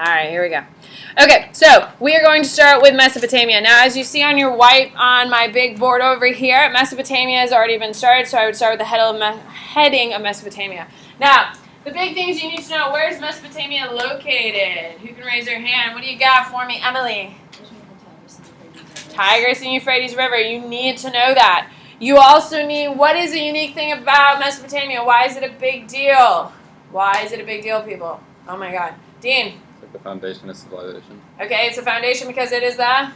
All right, here we go. Okay, so we are going to start with Mesopotamia. Now, as you see on your white on my big board over here, Mesopotamia has already been started, so I would start with the heading of Mesopotamia. Now, the big things you need to know, where is Mesopotamia located? Who can raise their hand? What do you got for me, Emily? Tigris and Euphrates River. You need to know that. You also need, what is the unique thing about Mesopotamia? Why is it a big deal? Why is it a big deal, people? Oh my God. Dean? It's like the foundation of civilization. Okay, it's a foundation because it is the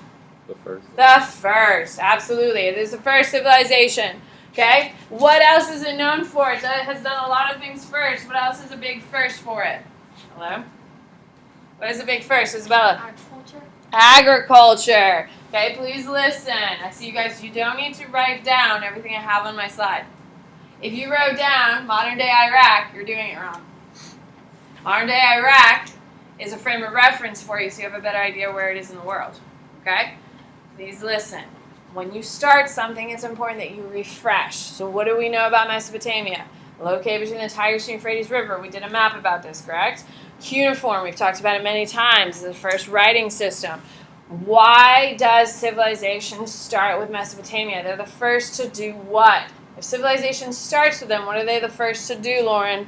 first. The first, absolutely. It is the first civilization. Okay? What else is it known for? It has done a lot of things first. What else is a big first for it? Hello? What is a big first, Isabella? Agriculture. Agriculture. Okay, please listen. I see you guys, you don't need to write down everything I have on my slide. If you wrote down modern day Iraq, you're doing it wrong. Modern day Iraq is a frame of reference for you so you have a better idea where it is in the world. Okay? Please listen. When you start something, it's important that you refresh. So what do we know about Mesopotamia? Located between the Tigris and Euphrates River. We did a map about this, correct? Cuneiform, we've talked about it many times, is the first writing system. Why does civilization start with Mesopotamia? They're the first to do what? If civilization starts with them, what are they the first to do, Lauren?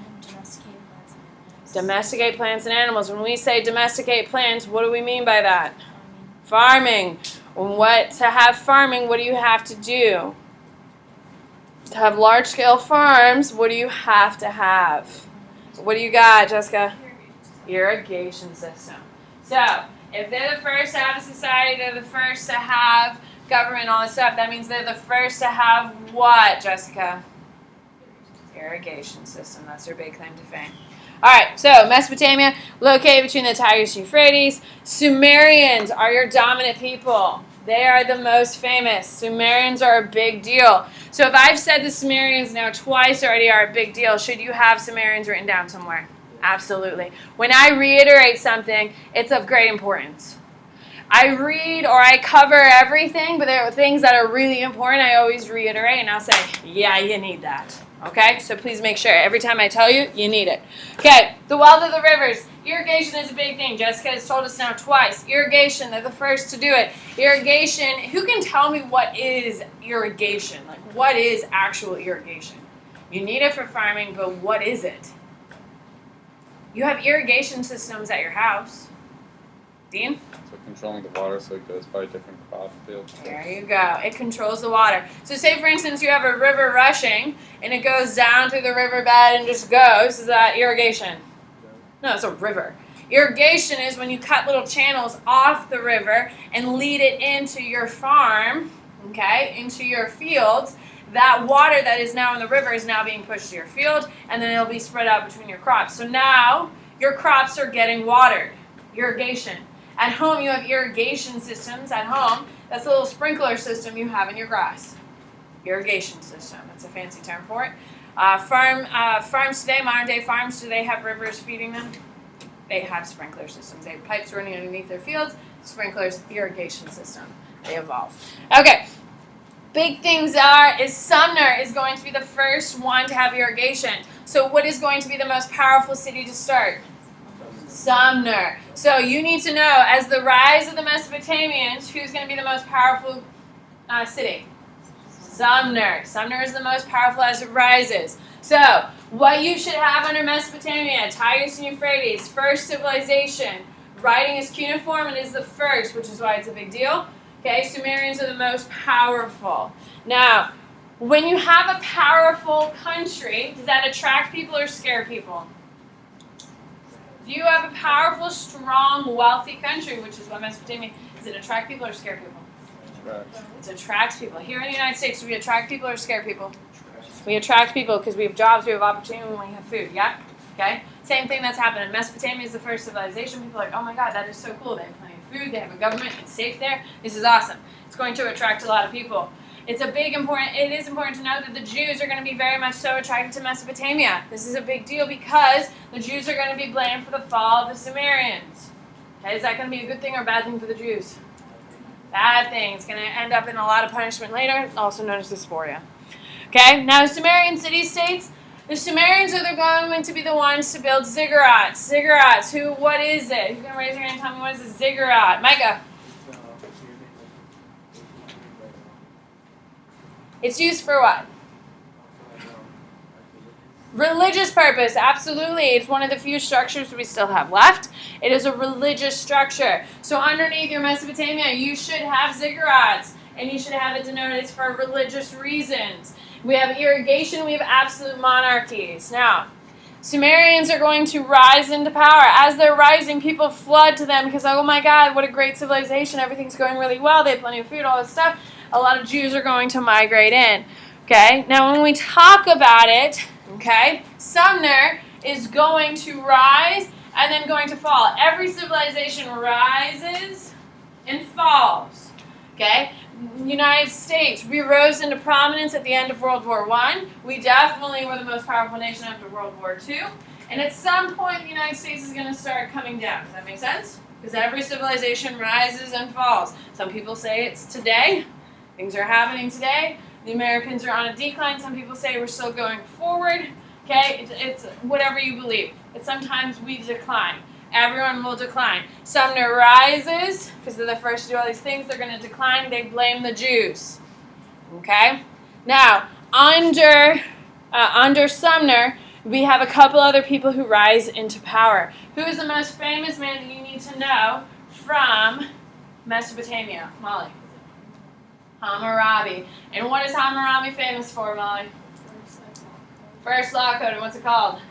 Domesticate plants and animals. When we say domesticate plants, what do we mean by that? Farming. To have farming, what do you have to do? To have large-scale farms, what do you have to have? What do you got, Jessica? Irrigation system. So, if they're the first to have a society, they're the first to have government, all this stuff, that means they're the first to have what, Jessica? Irrigation system. That's their big claim to fame. All right, so Mesopotamia, located between the Tigris and Euphrates. Sumerians are your dominant people. They are the most famous. Sumerians are a big deal. So if I've said the Sumerians now twice already are a big deal, should you have Sumerians written down somewhere? Absolutely. When I reiterate something, it's of great importance. I read or I cover everything, but there are things that are really important I always reiterate, and I'll say, yeah, you need that. Okay? So please make sure every time I tell you, you need it. Okay, the wealth of the rivers. Irrigation is a big thing. Jessica has told us now twice. Irrigation, they're the first to do it. Irrigation, who can tell me what is irrigation? Like, what is actual irrigation? You need it for farming, but what is it? You have irrigation systems at your house. Dean? So controlling the water so it goes by different crop fields. There you go. It controls the water. So say, for instance, you have a river rushing, and it goes down through the riverbed and just goes. Is that irrigation? No, it's a river. Irrigation is when you cut little channels off the river and lead it into your farm, okay, into your fields. That water that is now in the river is now being pushed to your field, and then it'll be spread out between your crops. So now your crops are getting watered. Irrigation. At home, you have irrigation systems at home. That's a little sprinkler system you have in your grass. Irrigation system. That's a fancy term for it. Farms today, modern day farms, do they have rivers feeding them? They have sprinkler systems. They have pipes running underneath their fields. Sprinklers, irrigation system. They evolve. Okay. Big things is Sumner is going to be the first one to have irrigation. So what is going to be the most powerful city to start? Sumner. So you need to know, as the rise of the Mesopotamians, who's going to be the most powerful city? Sumner. Sumner is the most powerful as it rises. So what you should have under Mesopotamia, Tigris and Euphrates, first civilization. Writing is cuneiform and is the first, which is why it's a big deal. Okay, Sumerians are the most powerful. Now, when you have a powerful country, does that attract people or scare people? If you have a powerful, strong, wealthy country, which is what Mesopotamia, does it attract people or scare people? It attracts people. Here in the United States, do we attract people or scare people? We attract people because we have jobs, we have opportunity, and we have food. Yeah? Okay? Same thing that's happening. Mesopotamia is the first civilization. People are like, oh my God, that is so cool. They have plenty of food, they have a government, it's safe there. This is awesome. It's going to attract a lot of people. It is important to know that the Jews are going to be very much so attracted to Mesopotamia. This is a big deal because the Jews are going to be blamed for the fall of the Sumerians. Okay, is that going to be a good thing or a bad thing for the Jews? Bad thing. It's going to end up in a lot of punishment later, also known as dysphoria. Okay, now Sumerian city-states, The Sumerians are going to be the ones to build ziggurats. Ziggurats. What is it? Who's going to raise your hand and tell me what is a ziggurat? Micah. It's used for what? Religious purpose, absolutely. It's one of the few structures we still have left. It is a religious structure. So underneath your Mesopotamia, you should have ziggurats, and you should have it denoted it's for religious reasons. We have irrigation, we have absolute monarchies. Now, Sumerians are going to rise into power. As they're rising, people flood to them because, oh my God, what a great civilization. Everything's going really well. They have plenty of food, all this stuff. A lot of Jews are going to migrate in. Okay, now when we talk about it, okay, Sumner is going to rise and then going to fall. Every civilization rises and falls. Okay, United States, we rose into prominence at the end of World War I. We definitely were the most powerful nation after World War II. And at some point, the United States is going to start coming down. Does that make sense? Because every civilization rises and falls. Some people say it's today. Things are happening today. The Americans are on a decline. Some people say we're still going forward. Okay, it's whatever you believe. But sometimes we decline. Everyone will decline. Sumner rises because they're the first to do all these things. They're going to decline. They blame the Jews. Okay. Now under Sumner, we have a couple other people who rise into power. Who is the most famous man that you need to know from Mesopotamia? Molly. Hammurabi. And what is Hammurabi famous for, Molly? First law code. And what's it called?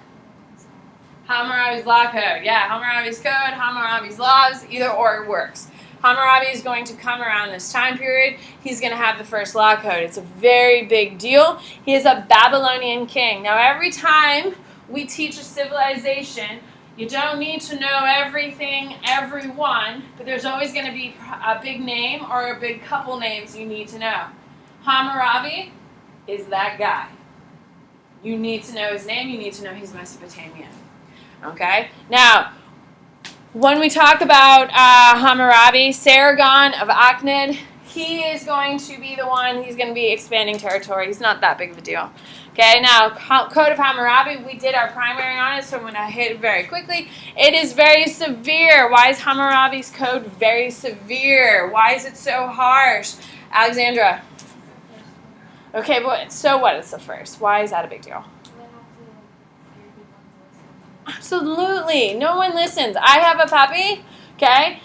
Hammurabi's law code. Yeah, Hammurabi's code, Hammurabi's laws, either or works. Hammurabi is going to come around this time period. He's going to have the first law code. It's a very big deal. He is a Babylonian king. Now, every time we teach a civilization, you don't need to know everything, everyone, but there's always going to be a big name or a big couple names you need to know. Hammurabi is that guy. You need to know his name. You need to know he's Mesopotamian. Okay? Now, when we talk about Hammurabi, Sargon of Akkad, he is going to be the one, he's going to be expanding territory. He's not that big of a deal. Okay, now, Code of Hammurabi, we did our primary on it, so I'm going to hit it very quickly. It is very severe. Why is Hammurabi's code very severe? Why is it so harsh? Alexandra. Okay, but so what is the first? Why is that a big deal? Absolutely. No one listens. I have a puppy, okay?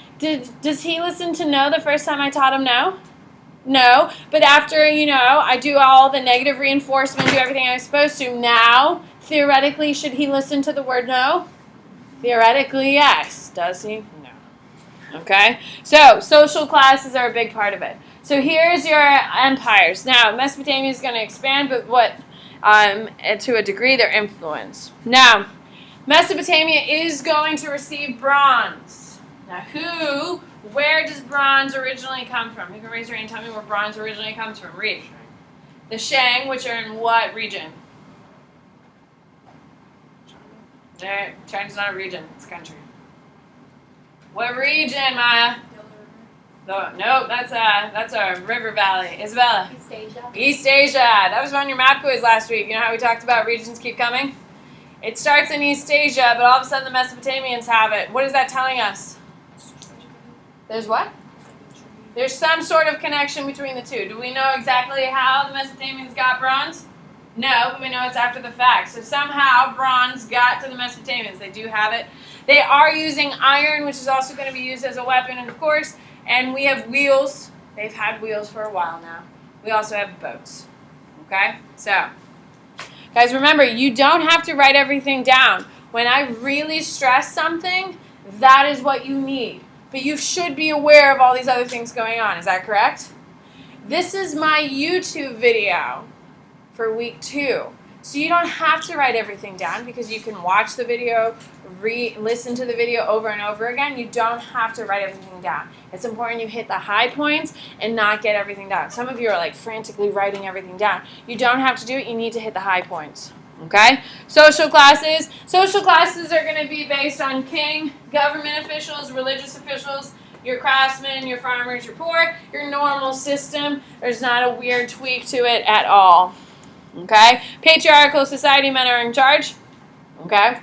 Does he listen to no the first time I taught him no? No. But after, I do all the negative reinforcement, do everything I was supposed to, now, theoretically, should he listen to the word no? Theoretically, yes. Does he? No. Okay? So, social classes are a big part of it. So here's your empires. Now, Mesopotamia is going to expand, but to a degree, their influence. Now, Mesopotamia is going to receive bronze. Now, where does bronze originally come from? You can raise your hand and tell me where bronze originally comes from. Read. The Shang, which are in what region? China's not a region, it's a country. What region, Maya? Nope, that's a river valley. Isabella? East Asia. East Asia. That was on your map quiz last week. You know how we talked about regions keep coming? It starts in East Asia, but all of a sudden the Mesopotamians have it. What is that telling us? There's what? There's some sort of connection between the two. Do we know exactly how the Mesopotamians got bronze? No, but we know it's after the fact. So somehow bronze got to the Mesopotamians. They do have it. They are using iron, which is also going to be used as a weapon, and of course, and we have wheels. They've had wheels for a while now. We also have boats. Okay? So, guys, remember, you don't have to write everything down. When I really stress something, that is what you need. But you should be aware of all these other things going on. Is that correct? This is my YouTube video for week 2. So you don't have to write everything down because you can watch the video, listen to the video over and over again. You don't have to write everything down. It's important you hit the high points and not get everything down. Some of you are like frantically writing everything down. You don't have to do it. You need to hit the high points. Okay? Social classes. Social classes are going to be based on king, government officials, religious officials, your craftsmen, your farmers, your poor, your normal system. There's not a weird tweak to it at all. Okay? Patriarchal society, men are in charge. Okay?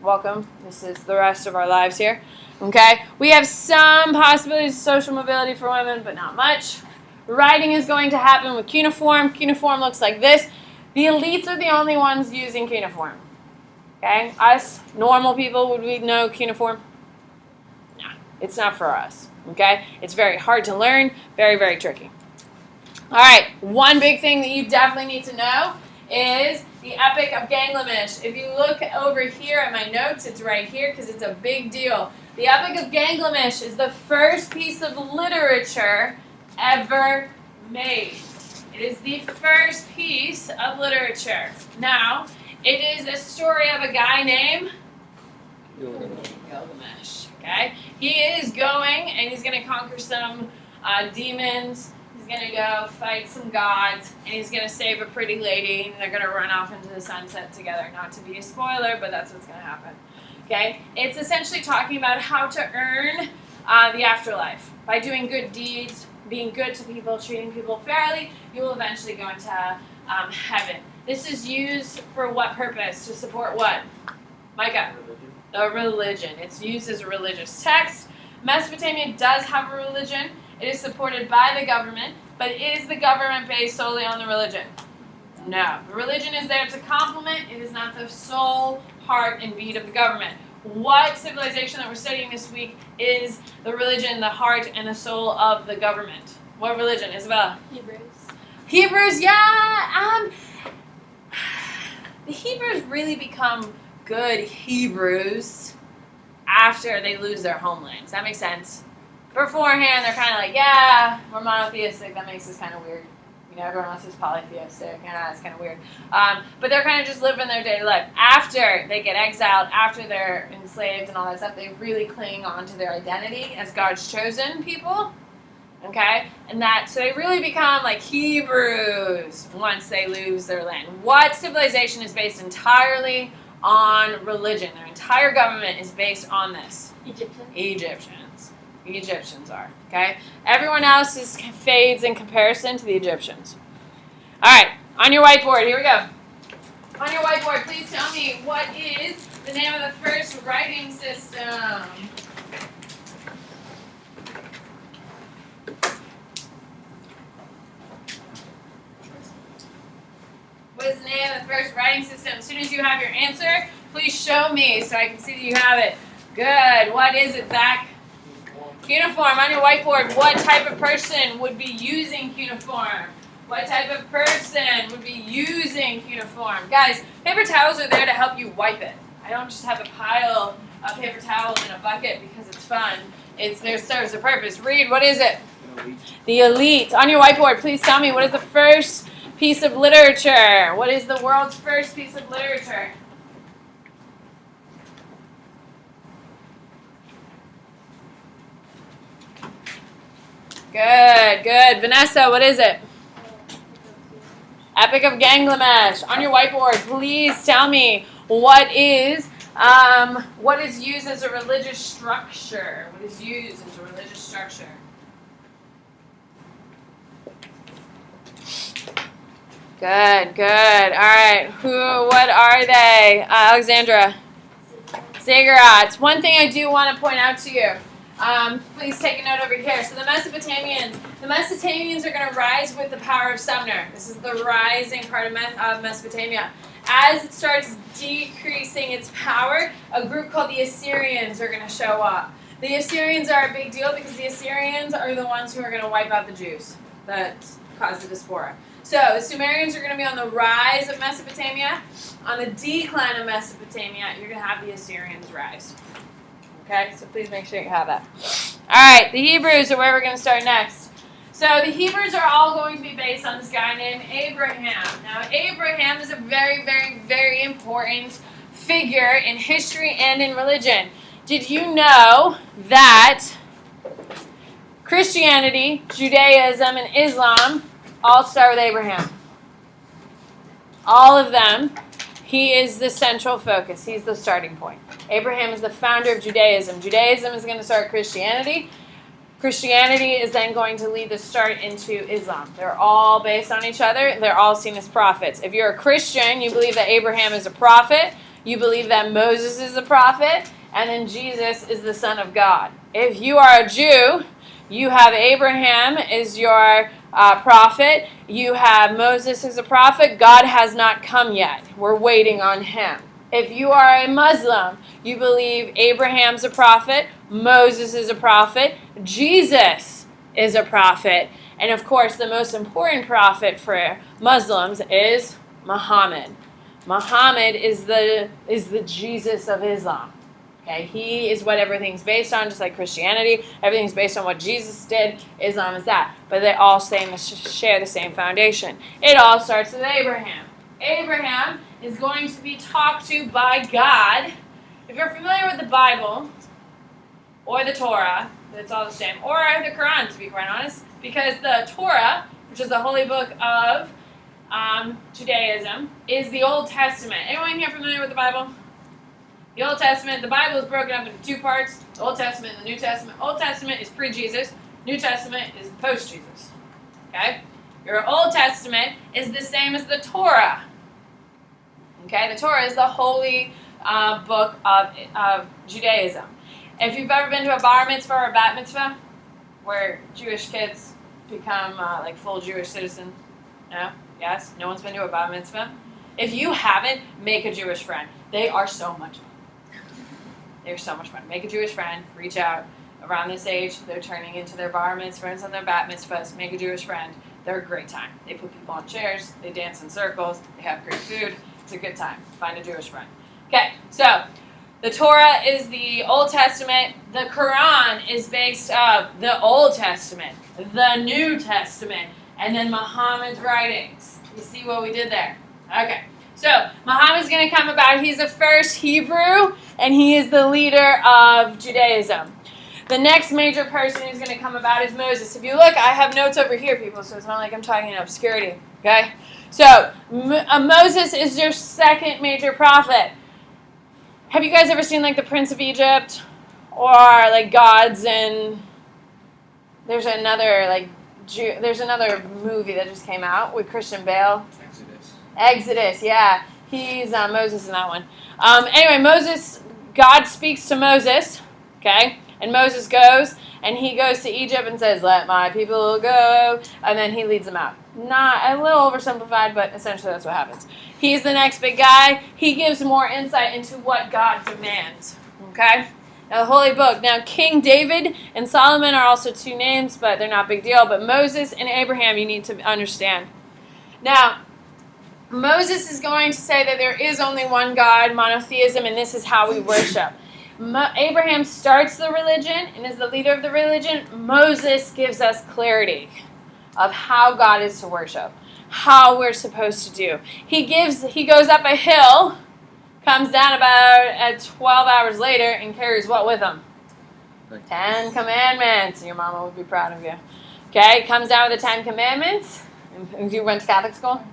Welcome. This is the rest of our lives here. Okay? We have some possibilities of social mobility for women, but not much. Writing is going to happen with cuneiform. Cuneiform looks like this. The elites are the only ones using cuneiform. Okay? Us, normal people, would we know cuneiform? No, it's not for us. Okay? It's very hard to learn, very, very tricky. All right, one big thing that you definitely need to know is the Epic of Gilgamesh. If you look over here at my notes, it's right here because it's a big deal. The Epic of Gilgamesh is the first piece of literature ever made. It is the first piece of literature. Now, it is a story of a guy named Gilgamesh. Okay, he is going and he's going to conquer some demons. He's going to go fight some gods, and he's going to save a pretty lady, and they're going to run off into the sunset together. Not to be a spoiler, but that's what's going to happen. Okay? It's essentially talking about how to earn the afterlife. By doing good deeds, being good to people, treating people fairly, you will eventually go into heaven. This is used for what purpose? To support what? Micah? A religion. It's used as a religious text. Mesopotamia does have a religion. It is supported by the government, but is the government based solely on the religion? No. The religion is there to complement. It is not the sole heart and beat of the government. What civilization that we're studying this week is the religion, the heart, and the soul of the government? What religion, Isabella? Hebrews. Hebrews, yeah. The Hebrews really become good Hebrews after they lose their homeland. Does that make sense? Beforehand, they're kind of like, yeah, we're monotheistic. That makes us kind of weird. You know, everyone else is polytheistic. Yeah, it's kind of weird. But they're kind of just living their daily life. After they get exiled, after they're enslaved and all that stuff, they really cling on to their identity as God's chosen people. Okay? And so they really become like Hebrews once they lose their land. What civilization is based entirely on religion? Their entire government is based on this. Egyptians are, okay? Everyone else fades in comparison to the Egyptians. All right, on your whiteboard, here we go. On your whiteboard, please tell me what is the name of the first writing system? What is the name of the first writing system? As soon as you have your answer, please show me so I can see that you have it. Good. What is it, Zach? Cuneiform. On your whiteboard, what type of person would be using cuneiform? What type of person would be using cuneiform? Guys, paper towels are there to help you wipe it. I don't just have a pile of paper towels in a bucket because it's fun. There serves a purpose. Read, what is it? The elite. On your whiteboard, please tell me, what is the first piece of literature? What is the world's first piece of literature? Good, good. Vanessa, what is it? Epic of Gilgamesh. On your whiteboard, please tell me what is used as a religious structure? What is used as a religious structure? Good, good. All right. What are they? Alexandra. Ziggurats. One thing I do want to point out to you. Please take a note over here. So the Mesopotamians are going to rise with the power of Sumner. This is the rising part of Mesopotamia. As it starts decreasing its power, a group called the Assyrians are going to show up. The Assyrians are a big deal because the Assyrians are the ones who are going to wipe out the Jews that caused the diaspora. So the Sumerians are going to be on the rise of Mesopotamia. On the decline of Mesopotamia, you're going to have the Assyrians rise. Okay, so please make sure you have that. All right, the Hebrews are where we're going to start next. So the Hebrews are all going to be based on this guy named Abraham. Now, Abraham is a very, very, very important figure in history and in religion. Did you know that Christianity, Judaism, and Islam all start with Abraham? All of them. He is the central focus. He's the starting point. Abraham is the founder of Judaism. Judaism is going to start Christianity. Christianity is then going to lead the start into Islam. They're all based on each other. They're all seen as prophets. If you're a Christian, you believe that Abraham is a prophet. You believe that Moses is a prophet. And then Jesus is the Son of God. If you are a Jew, you have Abraham as your prophet. You have Moses as a prophet. God has not come yet. We're waiting on him. If you are a Muslim, you believe Abraham's a prophet, Moses is a prophet, Jesus is a prophet, and of course the most important prophet for Muslims is Muhammad. Muhammad is the Jesus of Islam. Okay, he is what everything's based on, just like Christianity. Everything's based on what Jesus did. Islam is that. But they all share the same foundation. It all starts with Abraham. Abraham is going to be talked to by God. If you're familiar with the Bible or the Torah, it's all the same, or the Quran, to be quite honest, because the Torah, which is the holy book of Judaism, is the Old Testament. Anyone here familiar with the Bible? The Old Testament, the Bible is broken up into two parts, the Old Testament and the New Testament. Old Testament is pre-Jesus, New Testament is post-Jesus. Okay? Your Old Testament is the same as the Torah. Okay? The Torah is the holy book of Judaism. If you've ever been to a bar mitzvah or a bat mitzvah, where Jewish kids become like full Jewish citizens, no? Yes? No one's been to a bar mitzvah? If you haven't, make a Jewish friend. They are so much fun. They're so much fun. Make a Jewish friend. Reach out. Around this age, they're turning into their bar mitzvahs and their bat mitzvahs. Make a Jewish friend. They're a great time. They put people on chairs. They dance in circles. They have great food. It's a good time. Find a Jewish friend. Okay, so the Torah is the Old Testament. The Quran is based on the Old Testament, the New Testament, and then Muhammad's writings. You see what we did there? Okay. So, Muhammad's going to come about. He's the first Hebrew, and he is the leader of Judaism. The next major person who's going to come about is Moses. If you look, I have notes over here, people, so it's not like I'm talking in obscurity. Okay? So, Moses is your second major prophet. Have you guys ever seen, like, The Prince of Egypt? Or, like, Gods and... There's another movie that just came out with Christian Bale. Exodus, yeah. He's Moses in that one. Anyway, God speaks to Moses, okay? And Moses goes, and he goes to Egypt and says, "Let my people go." And then he leads them out. Not a little oversimplified, but essentially that's what happens. He's the next big guy. He gives more insight into what God demands, okay? Now, the Holy Book. Now, King David and Solomon are also two names, but they're not a big deal. But Moses and Abraham, you need to understand. Now, Moses is going to say that there is only one God, monotheism, and this is how we worship. Abraham starts the religion and is the leader of the religion. Moses gives us clarity of how God is to worship, how we're supposed to do. He goes up a hill, comes down about 12 hours later, and carries what with him? 10 Commandments. Your mama would be proud of you. Okay, comes down with the 10 Commandments. You went to Catholic school?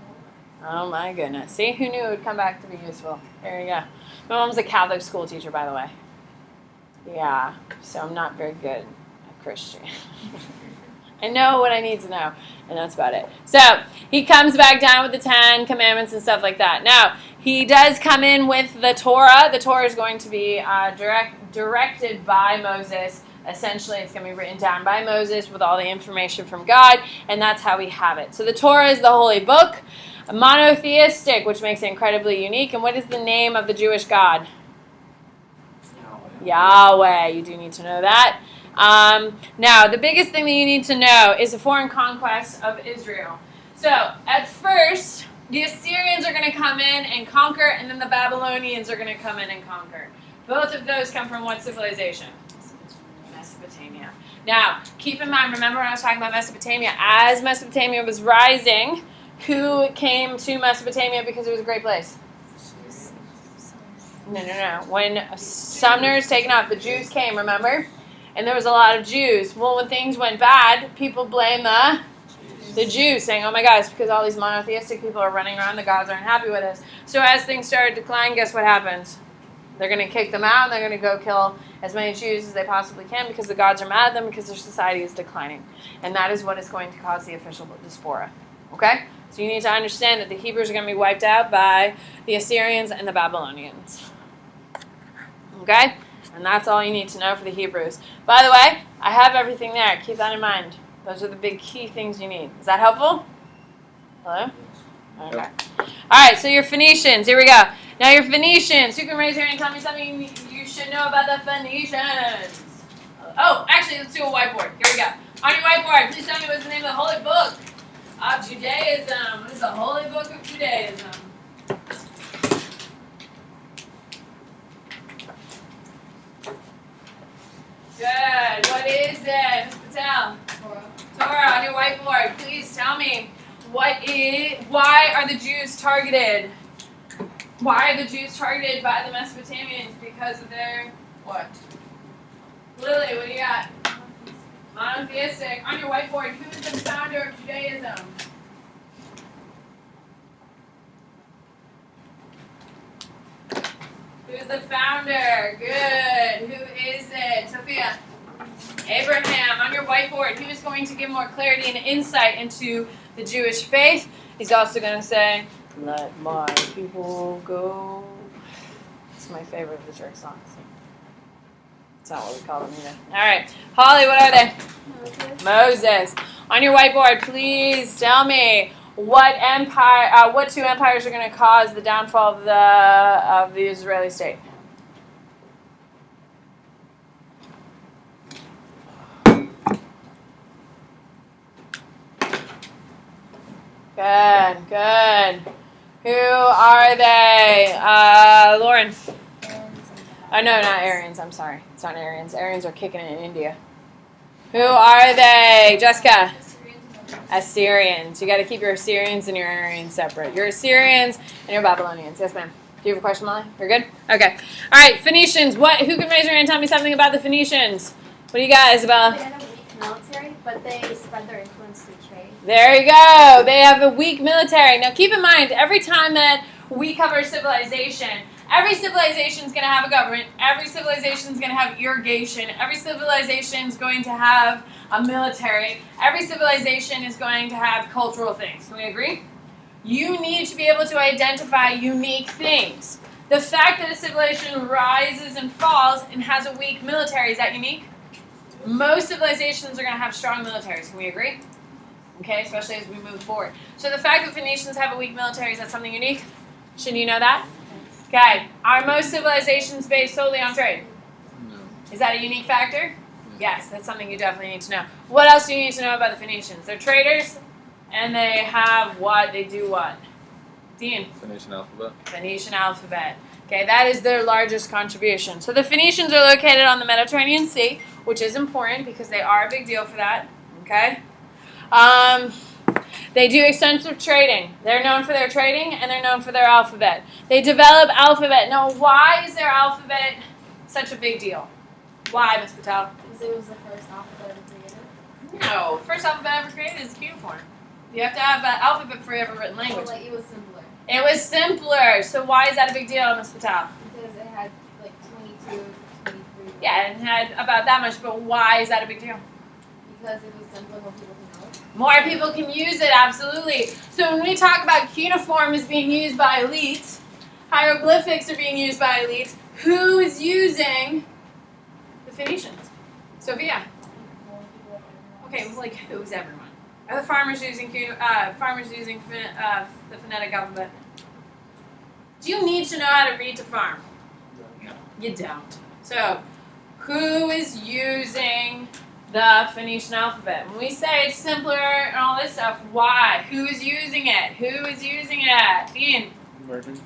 Oh my goodness. See, who knew it would come back to be useful? There you go. My mom's a Catholic school teacher, by the way. Yeah, so I'm not very good at Christian. I know what I need to know, and that's about it. So, he comes back down with the 10 Commandments and stuff like that. Now, he does come in with the Torah. The Torah is going to be directed by Moses. Essentially, it's going to be written down by Moses with all the information from God, and that's how we have it. So, the Torah is the holy book. Monotheistic, which makes it incredibly unique. And what is the name of the Jewish God? Yahweh. You do need to know that. Now, the biggest thing that you need to know is the foreign conquest of Israel. So, at first, the Assyrians are going to come in and conquer, and then the Babylonians are going to come in and conquer. Both of those come from what civilization? Mesopotamia. Now, keep in mind, remember when I was talking about Mesopotamia? As Mesopotamia was rising, who came to Mesopotamia because it was a great place? No. When Sumner is taken off, the Jews came, remember? And there was a lot of Jews. Well, when things went bad, people blame the Jews, saying, "Oh my gosh, because all these monotheistic people are running around, the gods aren't happy with us." So as things started to decline, guess what happens? They're going to kick them out, and they're going to go kill as many Jews as they possibly can because the gods are mad at them because their society is declining. And that is what is going to cause the official diaspora. Okay? So you need to understand that the Hebrews are going to be wiped out by the Assyrians and the Babylonians. Okay? And that's all you need to know for the Hebrews. By the way, I have everything there. Keep that in mind. Those are the big key things you need. Is that helpful? Hello? Okay. All right, so your Phoenicians. Here we go. Now your Phoenicians. Who can raise your hand and tell me something you should know about the Phoenicians? Oh, actually, let's do a whiteboard. Here we go. On your whiteboard, please tell me what's the name of the holy book of Judaism. What is the holy book of Judaism? Good. What is it? Ms. Patel? Torah on your whiteboard. Please tell me why are the Jews targeted? Why are the Jews targeted by the Mesopotamians? Because of their what? Lily, what do you got? Monotheistic. On your whiteboard, who is the founder of Judaism? Who's the founder? Good. Who is it? Sophia. Abraham. On your whiteboard, who is going to give more clarity and insight into the Jewish faith? He's also going to say, "Let my people go." It's my favorite of the church songs. It's not what we call them either. All right. Holly, what are they? Moses. On your whiteboard, please tell me what two empires are going to cause the downfall of the Israeli state? Good, good. Who are they? Lauren. Oh, no, not Aryans. I'm sorry. It's not Aryans. Aryans are kicking it in India. Who are they? Jessica. Assyrians. You got to keep your Assyrians and your Aryans separate. Your Assyrians and your Babylonians. Yes, ma'am. Do you have a question, Molly? You're good? Okay. All right, Phoenicians. Who can raise your hand and tell me something about the Phoenicians? What do you got, Isabella? They had a weak military, but they spread their influence through trade. There you go. They have a weak military. Now, keep in mind, every time that we cover civilization, every civilization is going to have a government. Every civilization is going to have irrigation. Every civilization is going to have a military. Every civilization is going to have cultural things. Can we agree? You need to be able to identify unique things. The fact that a civilization rises and falls and has a weak military, is that unique? Most civilizations are going to have strong militaries. Can we agree? Okay, especially as we move forward. So the fact that Phoenicians have a weak military, is that something unique? Shouldn't you know that? Okay. Are most civilizations based solely on trade? No. Is that a unique factor? Yes, that's something you definitely need to know. What else do you need to know about the Phoenicians? They're traders, and they have what? They do what? Dean? Phoenician alphabet. Phoenician alphabet. Okay, that is their largest contribution. So the Phoenicians are located on the Mediterranean Sea, which is important because they are a big deal for that. Okay? They do extensive trading. They're known for their trading, and they're known for their alphabet. They develop alphabet. Now, why is their alphabet such a big deal? Why, Ms. Patel? Because it was the first alphabet ever created. No. First alphabet ever created is cuneiform. You have to have an alphabet for every written language. Well, like, it was simpler. It was simpler. So why is that a big deal, Ms. Patel? Because it had like 22, 23. Yeah, it had about that much, but why is that a big deal? Because it was simpler, more people can know it. More people can use it, absolutely. So when we talk about cuneiform is being used by elites, hieroglyphics are being used by elites, who is using the Phoenicians? Sophia. More people that can know. Okay, well, like who's everyone? Are the farmers using the phonetic alphabet? Do you need to know how to read to farm? No. You don't. So, who is using the Phoenician alphabet? When we say it's simpler and all this stuff, why? Who is using it? Who is using it? Dean. Merchants.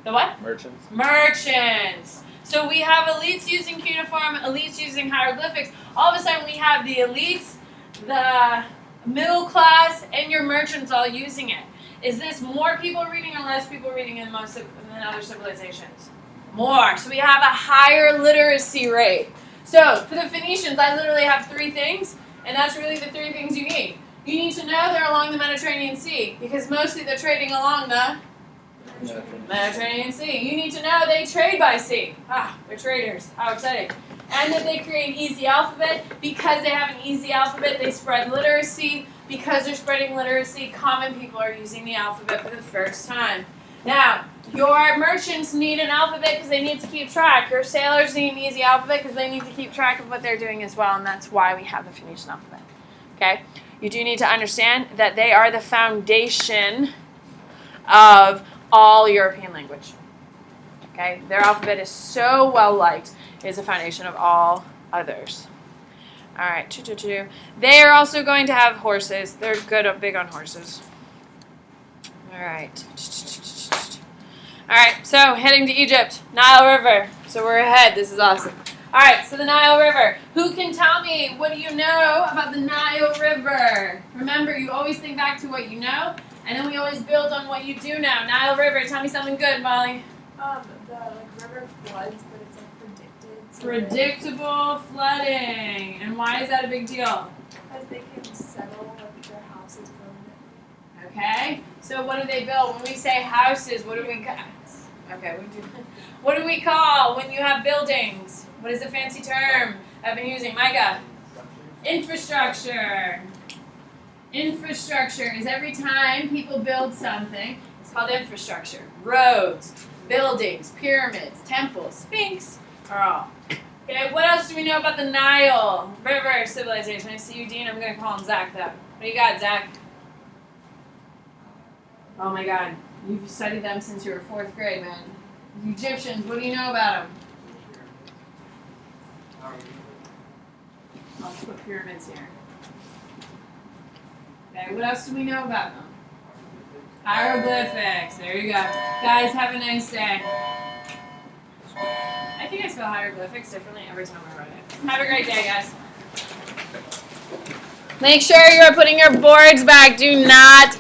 The what? Merchants. Merchants. So we have elites using cuneiform, elites using hieroglyphics. All of a sudden we have the elites, the middle class, and your merchants all using it. Is this more people reading or less people reading than other civilizations? More. So we have a higher literacy rate. So for the Phoenicians, I literally have three things, and that's really the three things you need. You need to know they're along the Mediterranean Sea, because mostly they're trading along the Mediterranean Sea. You need to know they trade by sea. They're traders. How exciting. And that they create an easy alphabet. Because they have an easy alphabet, they spread literacy. Because they're spreading literacy, common people are using the alphabet for the first time. Now, your merchants need an alphabet because they need to keep track. Your sailors need an easy alphabet because they need to keep track of what they're doing as well, and that's why we have the Phoenician alphabet. Okay? You do need to understand that they are the foundation of all European language. Okay? Their alphabet is so well liked, it is the foundation of all others. All right, They are also going to have horses. They're big on horses. All right. All right, so heading to Egypt, Nile River. So we're ahead. This is awesome. All right, so the Nile River. Who can tell me, what do you know about the Nile River? Remember, you always think back to what you know, and then we always build on what you do know. Nile River, tell me something good, Molly. The river floods, but it's predicted. So Predictable flooding. And why is that a big deal? because they can settle their houses permanently. Okay, so what do they build? When we say houses, what do we call? Okay, what do we call when you have buildings? What is the fancy term I've been using? Micah? Infrastructure. Infrastructure is every time people build something, it's called infrastructure. Roads, buildings, pyramids, temples, sphinx are all. Okay, what else do we know about the Nile River civilization? I see you, Dean. I'm going to call him Zach, though. What do you got, Zach? Oh, my God. You've studied them since you were 4th grade, man. The Egyptians, what do you know about them? I'll put pyramids here. Okay, what else do we know about them? Hieroglyphics. There you go. Guys, have a nice day. I think I spell hieroglyphics differently every time I write it. Have a great day, guys. Make sure you are putting your boards back. Do not